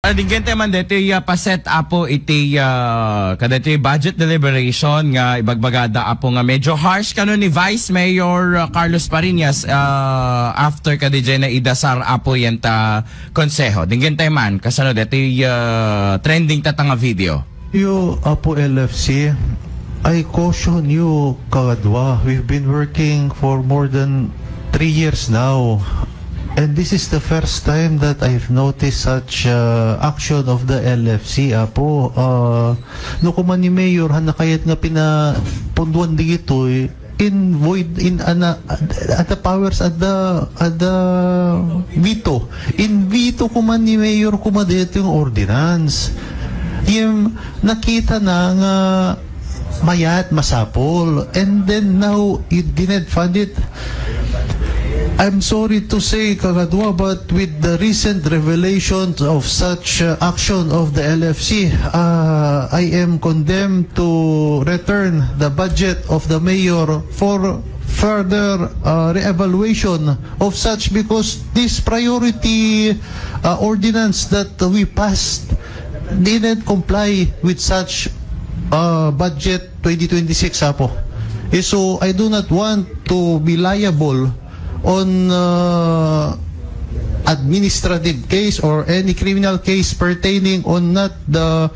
Digente man dito pa-set apo iti kadito budget deliberation nga ibagbagada apo nga medyo harsh kano ni Vice Mayor Carlos Pariñas after kadije na idasar apo yenta konseho. Digente man kasano dito trending tatanga video. You apo LFC, I caution you kagadwa. We've been working for more than 3 years now. And this is the first time that I've noticed such action of the LFC. Apo, no kuman ni Mayor, hanakayat nga pinapunduan dito in void in at the powers at the veto. In veto kuman ni Mayor kumadito yung ordinance. Yung nakita na nga mayat masapol, and then now you didn't fund it. I'm sorry to say, Kagadwa, but with the recent revelations of such action of the LFC, I am condemned to return the budget of the mayor for further re-evaluation of such, because this priority ordinance that we passed didn't comply with such budget 2026 apo. So I do not want to be liable on administrative case or any criminal case pertaining on not the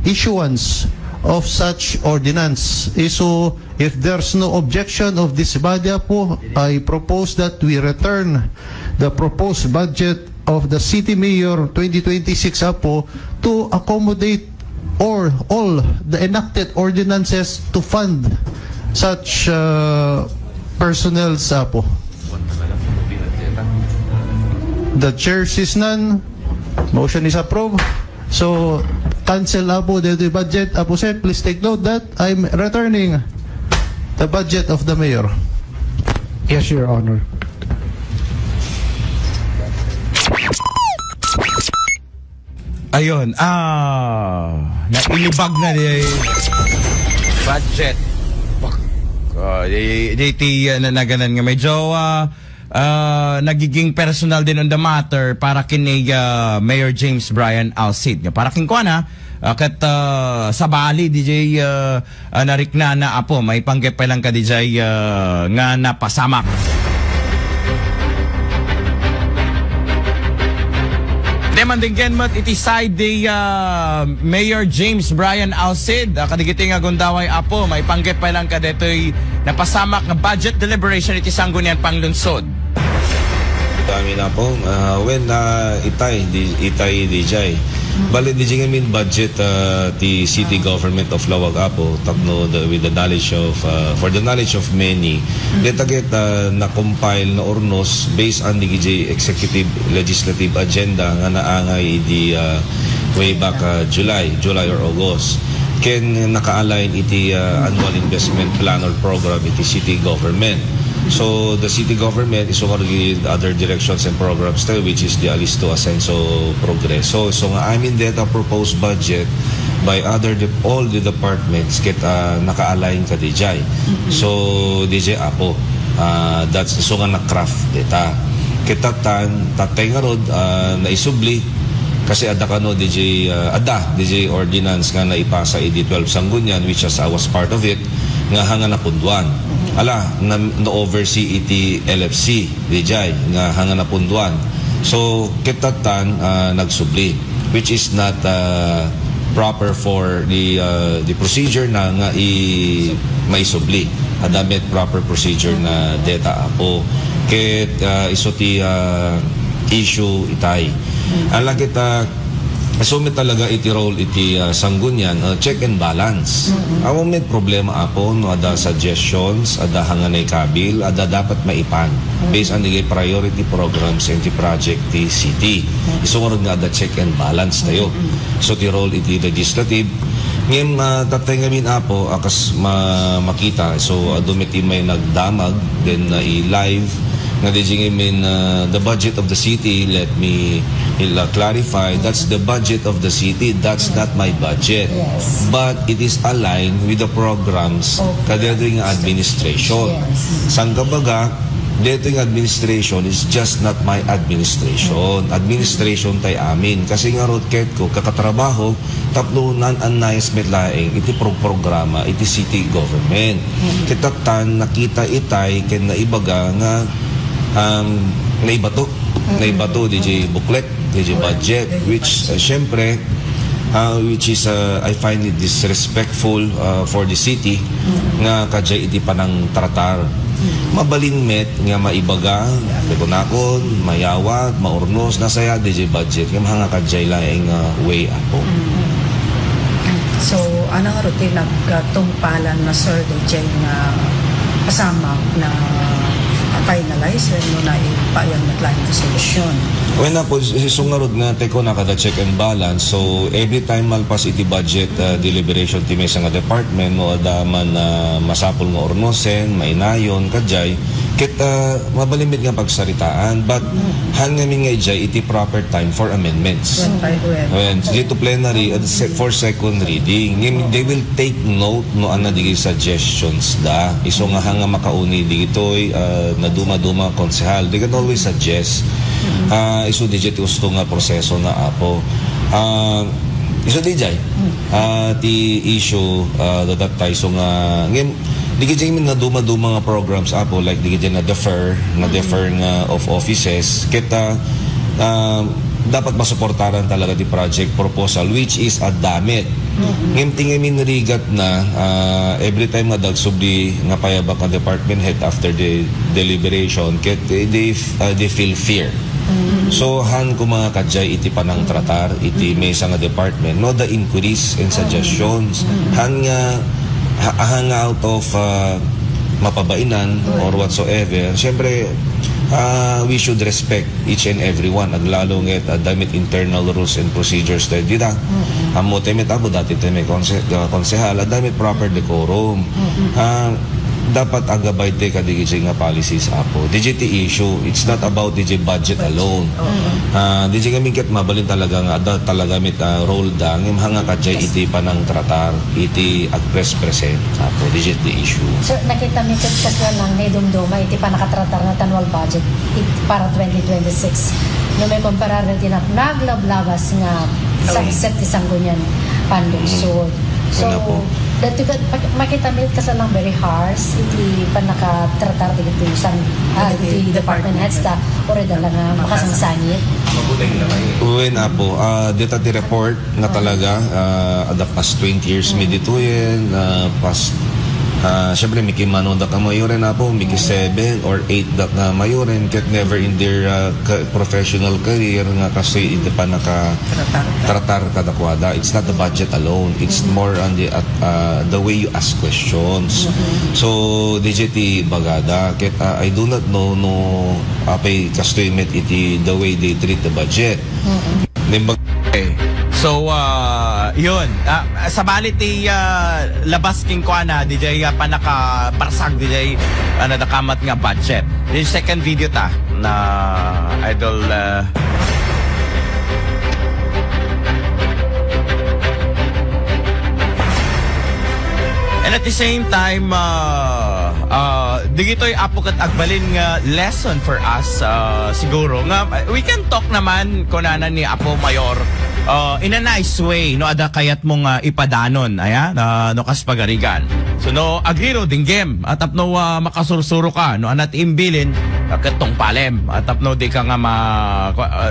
issuance of such ordinance. So if there's no objection of this body po, I propose that we return the proposed budget of the city mayor 2026 po to accommodate or all the enacted ordinances to fund such personnel po. The chair sees none. Motion is approved. So, cancel apo the budget. Apo sir, please take note that I'm returning the budget of the mayor. Yes, Your Honor. Ayun, nailibag na di budget. Na ganan nga medyo nagiging personal din on the matter para kini Mayor James Brian Alcid. Para king ko na kat sa Bali DJ narikna na apo may panggep lang ka DJ nga napasamak. Demandinggen mat iti side the Mayor James Brian Alcid kadigiti nga gundaway apo may panggep lang ka detoy napasamak nga budget deliberation iti sanggunian panglunsod. Dami na po. When itay DJ. Bali DJ ngamin budget the city government of Lawag Apo takno with the knowledge of for the knowledge of many. Deta get na-compile na ornos based on the executive legislative agenda nga naangay the way back July or August. Ken naka-align iti annual investment plan or program iti city government. So the city government is already other directions and programs tayo, which is the Alisto Ascenso Progreso. So nga amin data proposed budget by all the departments get naka-align ka DJ. So DJ Apo, that's so nga na-craft data. Kita tatay nga rod na isubli kasi ada kano DJ ordinance nga naipasa iti 12 Sanggunian, which as I was part of it nga hanga na punduan. Ala na oversee iti LFC DJ nga hanga na punduan. So kitatan nagsubli, which is not proper for the procedure na nga maisubli. Adamit proper procedure na data apo ket isoti issue itay. Ala kita assume talaga iti role iti Sanggunian check and balance. Amo may problema apo no ada suggestions, ada hanganay kabil, ada dapat maipan based on the priority programs and the project ti city. Isunod nga ada check and balance tayo. So ti role iti legislative ngayon tatay ngamin apo akas makita. So dumiti may nagdamag then i-live nga the budget of the city, let me clarify, that's the budget of the city, that's not my budget. Yes. But it is aligned with the programs kadadring administration. Yes. Sangkabaga, dito yung administration is just not my administration. Administration tay amin. Kasi nga road ket ko, kakatrabaho, taplunan ang nais metlaeng, iti programa, iti city government. Kitatan, nakita itay, ken naibaga nga, naibato. Naibato, DJ booklet, DJ budget, which, syempre, which is I find it disrespectful for the city nga kadya iti panang tratar mabalinmet nga maibaga bekunakon mayawat maurnos nasaya DJ budget nga mga kadya laeng way apo. So anong routine nagtungpalan na Sir DJ nga kasama na finalize no na ipayang na client solution. When na po, sungarod nga teko nakada check and balance. So, every time malpas iti budget deliberation ti mesa nga department, no, adaman masapol nga ornosen, mainayon, kadjay, kita mabalimit nga pagsaritaan, but hanggang nga ijay iti proper time for amendments. When dito plenary, for second reading, they will take note no ana digi suggestions da. Iso nga hanga makauni digitoy na duma-duma konsehal. They can always suggest iso digit gusto nga proseso na apo iso dijay ti issue that tayo so nga ngem digit min na duma-duma nga programs apo like digit na defer nga of offices kita dapat masuportaran talaga di project proposal which is a damit. Ngem tingin min rigat na every time nga dagsubdi nga payabak nga department head after the deliberation ket they feel fear. So han ko mga kadjay iti panang tratar iti mesa nga department no the inquiries and suggestions han nga out of mapabainan or whatsoever. Syempre we should respect each and everyone aglalo nget damit internal rules and procedures tayo dita amo temet abo dati temet konsehal damit proper decorum dapat agabay te kadigit nga policies apo digiti issue it's not about DJ budget alone DJ kami ket mabalin talaga nga talaga mit role dang hanga kadjay iti panang tratar iti address present apo digiti issue. So nakita mi ket kas lang ni dumduma iti panakatratar na annual budget para 2026 no may comparar na tinak naglablabas nga subset ti sanggunyan pandungsod. So dati makita mi kasi lang very harsh iti panakatratar iti isang iti department heads ta ore dala nga makasangsangit. Uwen apo data ti report na talaga the past 20 years mi dituyen past syempre miki mano da ka mayoren apo miki 7 or 8 da ka mayoren ket never in their professional career nga kasi iti panaka tratar kadakwada. It's not the budget alone, it's more on the way you ask questions. So DJT bagada ket I do not know no apay kastoymet iti the way they treat the budget. Okay. So, yun. Sa balit labas king ko na, DJ panaka parsag, DJ nakamat nga budget. Yung second video ta na idol and at the same time digito'y apo kat agbalin nga lesson for us siguro nga we can talk naman kunana ni Apo Mayor in a nice way no ada kayat mong ipadanon no kas pagarigan so no agriro dinggem at apno makasursuro ka no anat imbilin katong palem at apno di ka nga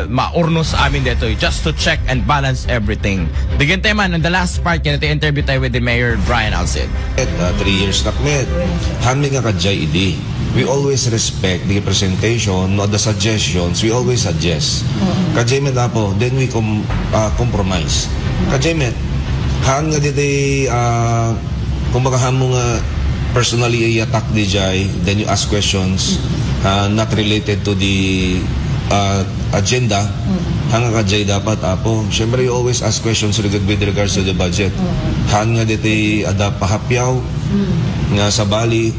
maurnos amin dito just to check and balance everything digin teman in the last part kaya interview tayo with the Mayor Brian Alcid 3 years nakmet hami nga kadjay idi we always respect the presentation no the suggestions we always suggest kadjay met apo then we compromise kadjay met han nga dito kung baka mo nga personally i-attack DJ then you ask questions not related to the agenda hanga kadjay dapat apo syempre you always ask questions with regards to the budget hanga dito ada pahapyaw nga sa Bali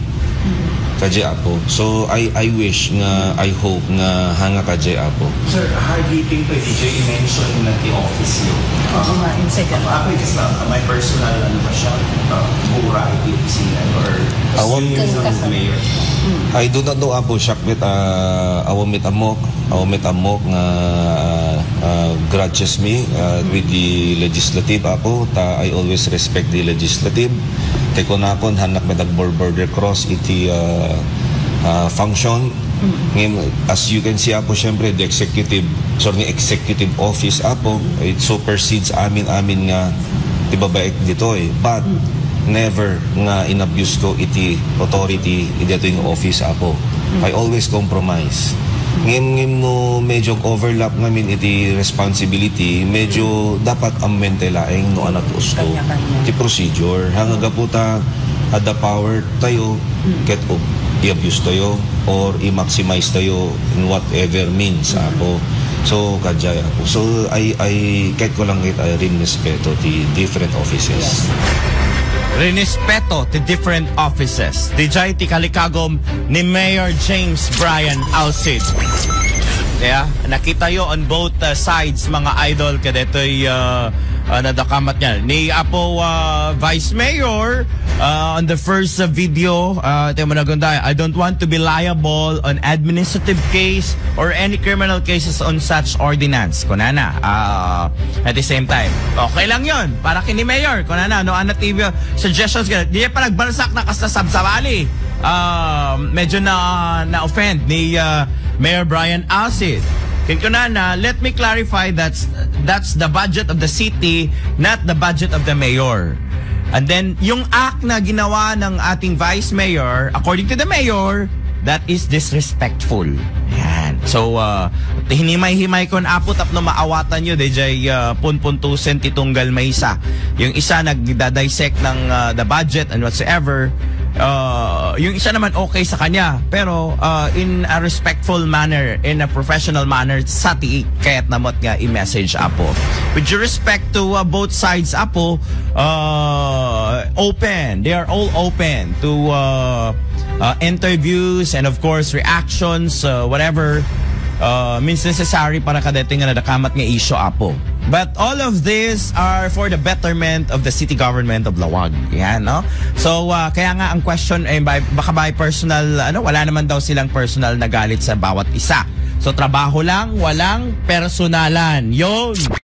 kadjay apo so I wish nga I hope nga hanga kadjay apo sir hard hitting pa DJ i-mention na the office niyo Oo nga, incident. Ako just na my personal ano ba siya? Pura siya or mayor. I do not know apo Shakbit awamit amok nga grudges me with the legislative apo ta I always respect the legislative kay kunakon hanak med border cross iti function. As you can see apo syempre the executive office apo it supersedes amin nga tibabaek dito but never nga inabuse ko iti authority dito yung office apo. I always compromise. Ngim no medyo overlap namin iti responsibility, medyo dapat ammente laeng no anatos to. Iti procedure. Hanga puta at the power tayo, get up, i-abuse tayo, or i-maximize tayo in whatever means apo. So, kadjay ako. So, I kahit ko lang rin respeto ti different offices. Rinespeto to different offices. Dijay ti kalikagom ni Mayor James Brian Alcid. Kaya nakita yo on both sides mga idol kadetoy nadakamat niya. Ni Apo Vice Mayor on the first video, I don't want to be liable on administrative case or any criminal cases on such ordinance. Kunana, at the same time, okay lang yon para kini Mayor. Kunana, no anative suggestions. Di pa nagbalsak na kasasabsabali. Medyo na-offend ni Mayor Brian Alcid. Kunana, let me clarify that's the budget of the city, not the budget of the mayor. And then, yung act na ginawa ng ating vice mayor, according to the mayor, that is disrespectful. Yan. So, hinimay-himay ko na apo tapno maawatan nyo, DJ punpuntusen titunggal may isa. Yung isa nagdadissect ng the budget and whatsoever. Yung isa naman okay sa kanya, pero in a respectful manner, in a professional manner, sa tiik, kaya't namot nga i-message apo. With due respect to both sides apo, open. They are all open to interviews and of course reactions, whatever means necessary para kadating nga nadakamat nga issue apo. But all of this are for the betterment of the city government of Lawag. Yan, no? So, kaya nga ang question ay baka by personal, wala naman daw silang personal na galit sa bawat isa. So, trabaho lang, walang personalan. Yun!